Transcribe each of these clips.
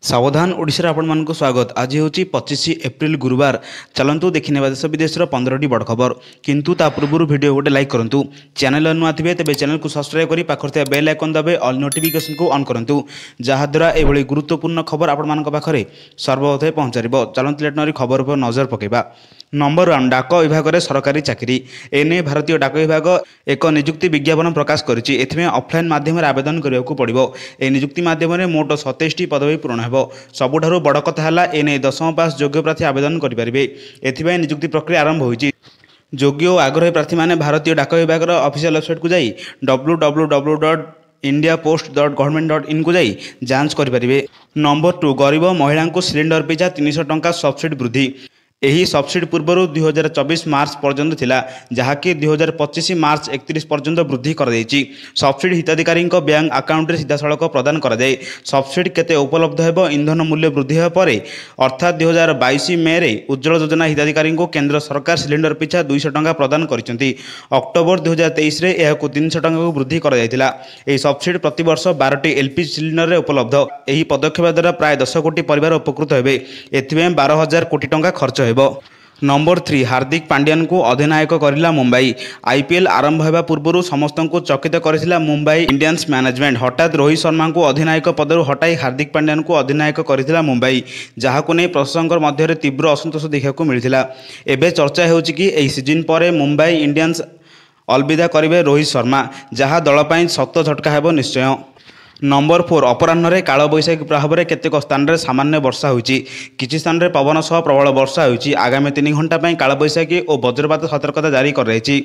सावधान ओडिशा आपण मानक स्वागत। आज हूँ 25 एप्रिल गुरुवार। चलतु देखने देश विदेश 15टी बड़ खबर किंतु ता पूर्व वीडियो गोटे लाइक करूँ। चैनल नुआ थे तेज चैनल को सब्सक्राइब कर पाखे बेल आइकन दबे ऑल नोटिफिकेशन को ऑन करूँ जहाद्वारा यह गुरुत्वपूर्ण खबर आपण पाखे सर्वप्रथम पहुँचार। चलते लेट नरी खबर पर नजर पकेबा। नंबर 1 डाक विभाग में सरकारी चाकरी। एने भारतीय डाक विभाग एक नियुक्ति विज्ञापन प्रकाश करिछि। एथिमे ऑफलाइन माध्यम आवेदन करने को पड़ो। ए नियुक्ति माध्यम मोट 27टी पदवी पूरण हो। सबुठारु बड़ कथा है एने 10वीं पास योग्य प्रार्थी आवेदन करेंगे। एथिपाई नियुक्ति प्रक्रिया आरंभ होइछि। योग्य और आग्रही प्रार्थी मैंने भारतीय डाक विभाग ऑफिशियल वेबसाइट को जाई www.indiapost.government.in को जाई जांच करेंगे। नंबर 2 गरीब महिला को सिलिंडर पिछा 300 टंका सब्सिडी वृद्धि। यही सब्सिडी पूर्व 2024 मार्च पर्यंत थिला जहाँकि 2025 मार्च 31 पर्यंत वृद्धि कर सब्सिडी हिताधिकारी बैंक अकाउंट सीधा सड़क प्रदान कराए। सब्सिडी केते उपलब्ध हेबो इंधन मूल्य वृद्धि होगा पर अर्थात 2022 मे रे उज्ज्वल योजना हिताधिकारी केंद्र सरकार सिलिंडर पिछा 200 टंका प्रदान करछंती। अक्टोबर 2023 रे यह 300 टंका को वृद्धि कर सब्सिडी प्रति वर्ष 12टी एलपीजी सिलिंडर उपलब्ध। यही पदक्षेप द्वारा प्राय 10 कोटी परिवार उपकृत हेबे। एथिमे 12,000 कोटी टंका खर्च हेबो। नंबर 3 हार्दिक पांड्यान को अधिनायक करिला मुंबई। आईपीएल आरंभ होगा पूर्व समस्त को चकित करिसिला मुंबई इंडियंस मैनेजमेंट। हठात रोहित शर्मा को अधिनायक पदर हटाई हार्दिक पांड्यान को अधिनायक करिसिला मुंबई, जहां ने प्रशंसक मध्य तीव्र असंतोष देखा मिलता। एबे चर्चा होउछि कि एही सीजन पर मुंबई इंडियंस अलविदा करेंगे रोहित शर्मा, जहां दल पर सख्त झटका हेबो निश्चय। नंबर 4 अपराह्न काल बैशाखी प्रभाव में केतेक स्थान में सामान्य वर्षा होइछि। किछि स्थान में पवन सह प्रबल वर्षा होइछि। आगामी 3 घंटा काल बैशाखी और वज्रपात सतर्कता जारी कर रही।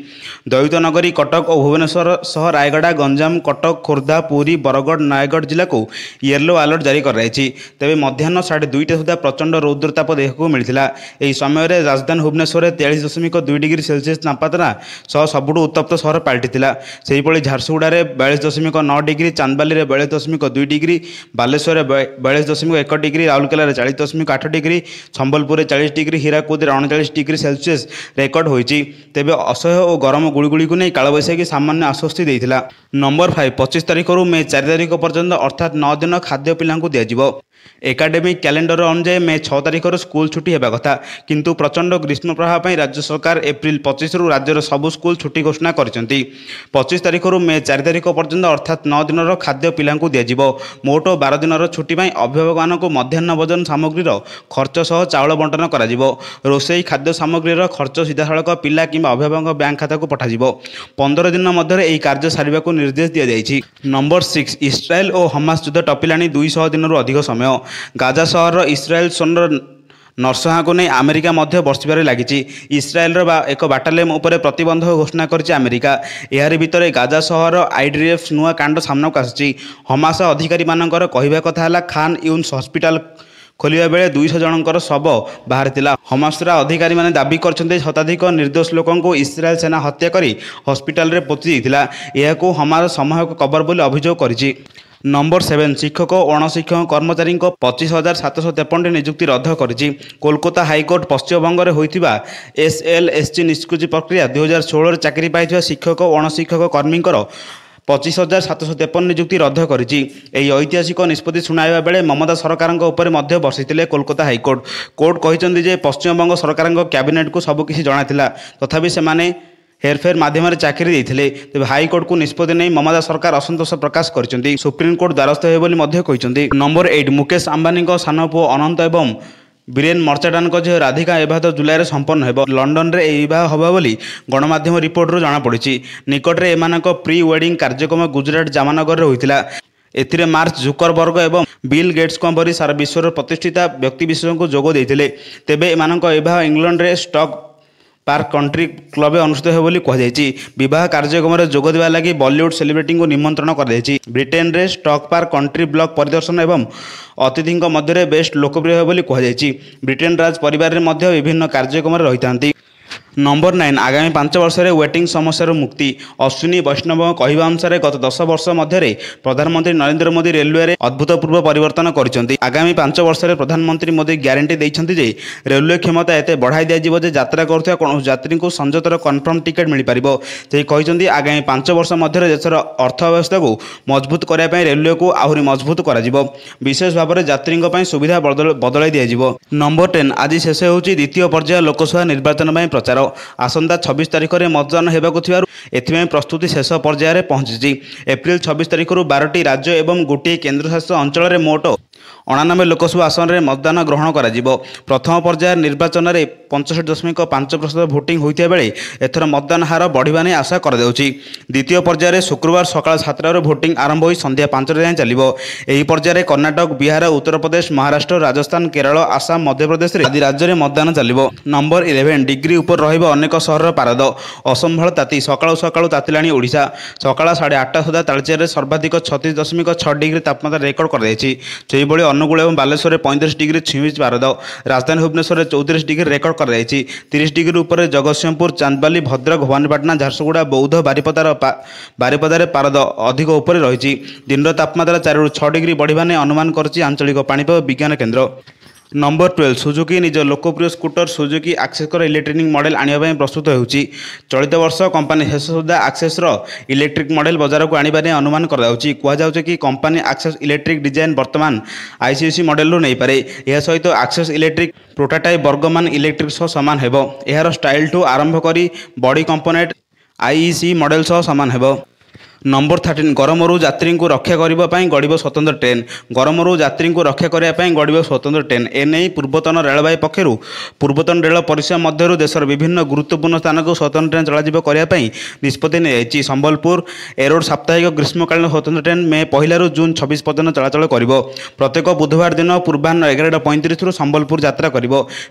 दैत नगरी कटक और भुवनेश्वर सह रायगड़ा गंजाम कटक खोर्धा पुरी बरगढ़ नयगढ़ जिला को येलो अलर्ट जारी कर रही। तेज मध्याह्न 2:30 सुधा प्रचंड रौद्रताप देखा मिलता। यह समय राजधानी भुवनेश्वर 43.2 डिग्री सेल्सियस तापमात्रा सह सबुठ उत्तप्त सहर पलटि। झारसुगुड़े 42.9 degree, Chandbali 42.2 degree, Baleswar 42.1 degree, Rourkela 40.8 degree, Sambalpur 40 degree, Hirakud 39 degree Celsius record होइछि। तेबे असह्य और गरम गुड़गुड़ी को नहीं कालबैशाखी सामान्य आश्वस्ति देइथिला। नंबर 5 25 तारिख रु मे 4 तारिख पर्यंत अर्थात 9 दिन खाद्य पिला दिज्व। एकाडेमिक कैलेंडर अनुसार मे 6 तारिख स्कूल छुट्टी होगा कथा, किंतु प्रचंड ग्रीष्म प्रभाव राज्य सरकार एप्रिल 25 रु राज्यर सबु स्कूल छुट्टी घोषणा करछंती। 25 तारिख रु मे 4 तारिख पर्यंत अर्थात 9 दिन खाद्य पिला दिज्व। मोट 12 दिन छुट्टी अभिभावक मान मध्याह्न भोजन सामग्रीर खर्च सह चाउल बंटन कर रोसई खाद्य सामग्रीर खर्च सीधा सड़क पिला कि अभिभावक बैंक खाता को पठाଯିव। 15 दिन मध्य यह कार्य सारिबा को निर्देश दिया जायछि। नंबर 6 इस्राएल और हमास युद्ध टपिलानी 200 दिन अधिक समय। गाजा सहर इस्राएल सैन्य नरसंहार को नहीं अमेरिका मध्य बर्षिबार लगी। इस्राएल एक बाटालियन उपर प्रतिबंधक घोषणा करिछि अमेरिका। यार भितर गाजा सहर आईडीएफ नुआ कांड सामना को आसी। हमास अधिकारी मानकर कहवा कथा है खान यून्स हॉस्पिटल खोलिया बेले 200 जनकर शव बाहर थिला। हमासर अधिकारी माने दाबी करछन्ते शताधिक निर्दोष लोकों को इस्राएल सेना हत्या करी हॉस्पिटल रे पोति देथिला। एहाको हमास समयक कबर बोली अभियोग करिछि। नंबर 7 शिक्षक और अणशिक्षक कर्मचारी 25,753 नियुक्ति रद्द करिछि। कोलकाता हाईकोर्ट पश्चिमबंग में होइथिबा एसएलएसटी निष्कुति प्रक्रिया 2016 चाकरी पाइथिबा शिक्षक और अणशिक्षक कर्मी 25,753 नियुक्ति रद्द करिछि। एही ऐतिहासिक निष्पत्ति शुणाइबा बेले ममता सरकार उपर मध्य बसिथिले कोलकाता हाईकोर्ट। कोर्ट कहिसंति जे पश्चिमबंग सरकार कैबिनेट को सबकिछि जणाथिला, तथापि सेमाने हेरफेर माध्यम चाकरी देते। तेज हाईकोर्ट को निष्पत्ति नहीं ममता सरकार असंतोष प्रकाश कर सुप्रीमकोर्ट द्वारस्थ होती। नंबर 8 मुकेश अंबानी सान पुओ अनंत एवं बीरेन मर्चाडान झील राधिका एबाद जुलाई में संपन्न हो लंडन में यह हम बोली गणमाध्यम रिपोर्टर जमापड़ी। निकटरे एमानक प्री वेडिंग कार्यक्रम गुजरात जामनगर में होता। एथिरे मार्क जुकरबर्ग एवं बिल गेट्स परी सारा विश्वर प्रतिष्ठित व्यक्तिविशेष को जोग देते। तेबे एमानक एबाह इंग्लैंड रे स्टॉक पार्क कंट्री क्लब अनुष्ठित हो कहुई। विवाह कार्यक्रम में जोग देवा लगी बॉलीवुड सेलिब्रिटी को निमंत्रण कर ब्रिटेन रे स्टॉक पार्क कंट्री ब्लॉक परिदर्शन एवं अतिथि मध्य बेस्ट लोकप्रिय हो कहुई। ब्रिटेन राज परिवार में विभिन्न कार्यक्रम रही था। नंबर 9 आगामी 5 वर्ष में वेटिंग समस्या मुक्ति। अश्विनी वैष्णव कहवा अनुसार गत 10 वर्ष मध्य प्रधानमंत्री नरेंद्र मोदी रेलवे में अभूतपूर्व परिवर्तन कर आगामी 5 वर्ष में प्रधानमंत्री मोदी ग्यारंटी देते रेलवे क्षमता एत बढ़ाई दिज्व यात्रा करुवा कौन यात्री को संजोतर कन्फर्म टिकेट मिल पार। से कहते आगामी 5 वर्ष मध्य देशर अर्थव्यवस्था को मजबूत करने रेलवे को आहरी मजबूत कर विशेष भाव में यात्री सुविधा बदल दिज्व। नंबर 10 आज शेष हो द्वितीय पर्याय लोकसभा निर्वाचन में प्रचार। आसंता 26 तारिख में मतदान होगा प्रस्तुति शेष पर्यायर पहुंची। एप्रिल 26 तारिख 12टी राज्य और गोटे केन्द्रशासित अंचल में मोट 99 लोकसभा आसन में मतदान ग्रहण कर प्रथम पर्याय निर्वाचन में 65.5% भोटिंग होता बेले एथर मतदान हार बढ़िया नहीं आशा कर द्वितीय पर्यायर शुक्रवार सकाल 7 भोटिंग आरंभ हो संध्या 5 जाए चलो। यह पर्यायर कर्णाटक, बिहार, उत्तर प्रदेश, महाराष्ट्र, राजस्थान, केरल, आसाम, मध्यप्रदेश आदि राज्य में मतदान चलो। नंबर 11 डिग्री उपर रनेक सहर पारद। असंभाल ताती सकाळु सकाळु तातिलाणी ओडिशा। सकाळ 8:30 सुधा तालचेर सर्वाधिक 36.6 डिग्री तापमात्रा रेकर्ड कर अनुगुल और बालेश्वर में 35 डिग्री छुईच पारद। राजधानी भुवनेश्वर में 34 डिग्री रेकर्ड कर 30 डिग्री उपर जगतसिंहपुर, चांदबाली, भद्रक, भवानीपाटना, झारसुगुड़ा, बौद्ध, बारिपदार पारद अधिक उपर रही। दिन तापमात्रा 4 ରୁ 6 डिग्री बढ़िया नहीं अनुमान कर आंचलिक पाणीपाग विज्ञान केन्द्र। नंबर 12 सुजुकी निज लोकप्रिय स्कूटर सुजुकी एक्सेसर इलेक्ट्रिक मॉडल आने प्रस्तुत होउची। चलित वर्ष कंपनी शेष सुधा एक्सेसर इलेक्ट्रिक मॉडल बाजार को आने अनुमान कहुचे कि कंपनी एक्सेस इलेक्ट्रिक डिजाइन वर्तमान आईसीसी मॉडल रू नहीं पारे। यह सहित एक्सेस इलेक्ट्रिक प्रोटोटाइप बर्गमान इलेक्ट्रिक सह सामान हेबो। यार स्टाइल ठू आरंभ करी बॉडी कंपोनेंट आईईसी मॉडल सह सामान हेबो। नंबर 13 गरमरू यात्री को रक्षा करने गड़ब स्वतंत्र ट्रेन। गरमरू यात्री को रक्षा करने गड़ब स्वतंत्र ट्रेन। एने पूर्वतन रेलवे पक्षर पूर्वतन रेल परिषद मध्य देशर विभिन्न गुरुत्वपूर्ण स्थान को स्वतंत्र ट्रेन चलाचल करने निष्पत्ति नहीं। संबलपुर एरोड साप्ताहिक ग्रीष्मकालीन स्वतंत्र ट्रेन मे 1 ରୁ जून 26 पर्यंत चलाचल कर। प्रत्येक बुधवार दिन पूर्वाह्न 11:35 संबलपुर यात्रा कर।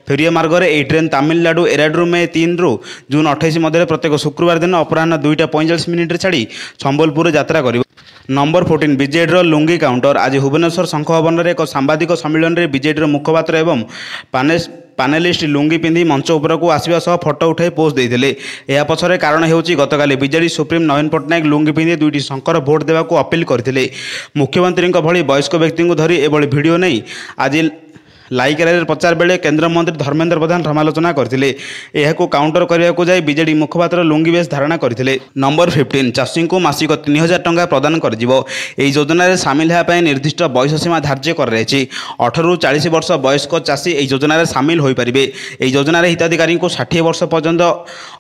फेरिया मार्ग में यह ट्रेन तमिलनाडु एराडू मे 3 ରୁ जून 28 मध्य प्रत्येक शुक्रवार दिन अपराह 2:45 छाड़ी संबलपुर यात्रा कर। Number 14 BJD lungi counter. आज भुवनेश्वर शंख भवन में एक सांबादिक सम्मेलन में बीजेडी मुखपात्र एवं पानेलिस्ट लुंगी पिंधि मंच उपरकू आसवा सह फोटो उठाई पोस्ट देते। यह पछरे कारण होउची गतकाली बीजेडी सुप्रीम नवीन पट्टनायक लुंगी पिंधि 2टी शंकर भोट देवाक अपील करते। मुख्यमंत्री भली वयस्क व्यक्ति को धरी एभली वीडियो नहीं आज लाइक रैली प्रचार बेले केन्द्रमंत्री धर्मेन्द्र प्रधान समालोचना करते। यह काउंटर करने को जाए बीजेडी मुखपात्र लुंगी बेश धारणा करते। नंबर 15 चाषी को मासिक 3000 टंका प्रदान कर योजना सामिल होगापी निर्दिष्ट बयस सीमा धार्य कर 18 ରୁ 40 वर्ष वयस्क चाषी यह योजना सामिल हो पारे। यह योजना हिताधिकारी को 60 वर्ष पर्यंत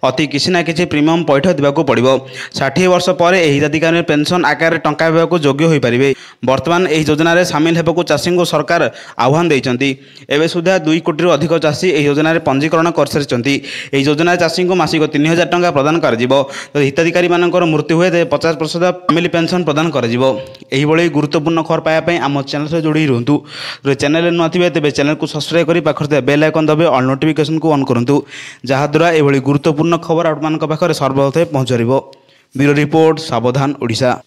अति किसी ना कि प्रीमियम पैठ देवाक पड़ो। 60 वर्ष पर हिताधिकारी पेंशन आकार टंका पाक योग्य हो पारे। वर्तमान यह योजना सामिल होगा चाषी को सरकार आह्वान देते। एवं सुधा 2 कोटी अधिक चाषी यह योजना पंजीकरण कर सारी। योजना चाषी को मासिक 3000 टंका प्रदान कर हिताधिकारी मृत्यु हुए 50% फैमिली पेंशन प्रदान कर। गुरुत्वपूर्ण खबर पाइबापी आम चैनल से जोड़ी रुहतु। चैनल नुआ थे तेज चैनल को सब्सक्राइब कर पाखे बेल आइकन दबे ऑल नोटिफिकेशन को ऑन करूँ जहाद्वारा यह गुरुत्वपूर्ण खबर आपमान पाखे सर्वप्रथम पहुँच। ब्यूरो रिपोर्ट सावधान ओडिशा।